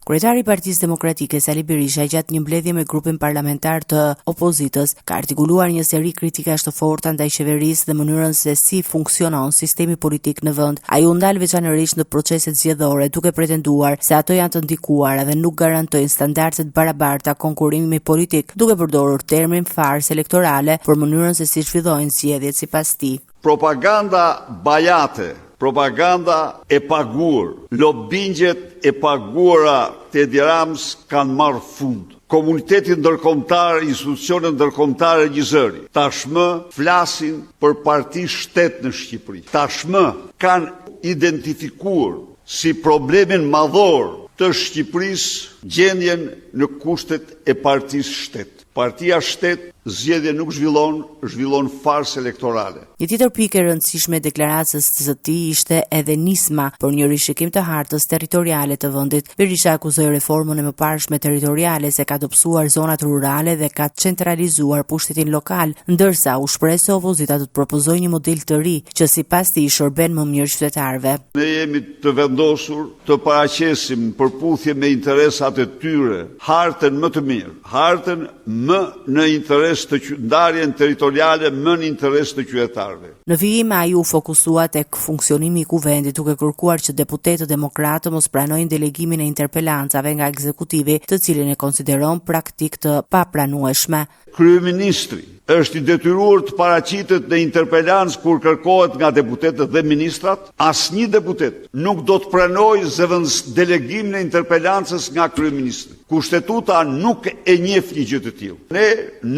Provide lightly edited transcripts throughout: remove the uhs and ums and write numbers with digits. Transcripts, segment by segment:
Kryetari i Partisë Demokratike Sali Berisha gjatë një mbledhje me grupin parlamentar të opozitës ka artikuluar një seri kritikash të forta ndaj qeverisë dhe mënyrën se si funksionon sistemi politik në vend. Ai u ndal veçanërisht në proceset zgjedhore duke pretenduar se ato janë të ndikuara dhe nuk garantojnë standarde të barabarta konkurrimi politik, duke përdorur termin farsë elektorale për mënyrën se si zhvillohen zgjedhjet sipas tij. Propaganda bajate, propaganda e paguar, lobingjet e paguara të Edi Rams kanë marrë fund. Komuniteti ndërkombëtar, institucionet ndërkombëtare gjizëri, tashmë flasin për parti shtet në Shqipëri. Tashmë kanë identifikuar si problemin madhor të Shqipërisë gjendjen në kushtet e partisë shtet. Partia shtet zgjedhje nuk zhvillon farsë elektorale. Një tjetër pikë e rëndësishme e deklaratës së tij ishte edhe nisma për një rishikim të hartës territoriale të vendit. Berisha akuzoi reformën e mëparshme territoriale se ka dobësuar zonat rurale dhe ka centralizuar pushtetin lokal, ndërsa u shpreh se opozita do të propozojë një model të ri që sipas tij shërben më mirë qytetarëve. Ne jemi të vendosur të paraqesim përputhje me interesat e tyre hartën më të mirë, hartën më në interes të ndarjen territoriale, më në interes të qytetarëve. Në vijim ai u fokusua tek funksionimi i kuvendit, duke kërkuar që deputetët demokratë mos pranojnë delegimin e interpelancave nga ekzekutivi, të cilin e konsideron praktik të papranueshme. Kryeministri është i detyruar të paraqitet në interpelancë kur kërkohet nga deputetët dhe ministrat. Asnjë deputet nuk do të pranojë delegimin e interpelancës nga kryeministri. Kushtetuta nuk e njeh një gjë të tillë. Ne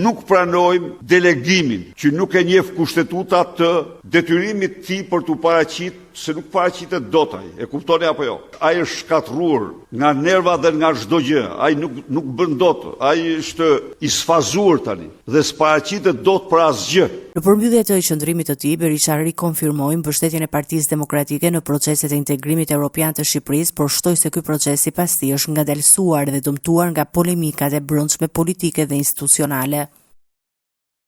nuk pranojmë delegimin që nuk e njeh kushtetuta të detyrimit të tij për të paraqitur, se nuk paraqitet dot ai. E kuptoni apo jo? Ai është shkatërruar nga nerva dhe nga çdo gjë. Ai nuk bën dot. Ai është i sfazuar tani dhe s'paraqitet dot për asgjë. Në përmbyllje të qëndrimit të tij, Berisha rikonfirmoi mbështetjen e Partisë Demokratike në proceset e integrimit evropian të Shqipërisë, por shtoi se ky proces sipas tij është ngadalësuar dhe dëmtuar nga polemikat e brendshme politike dhe institucionale.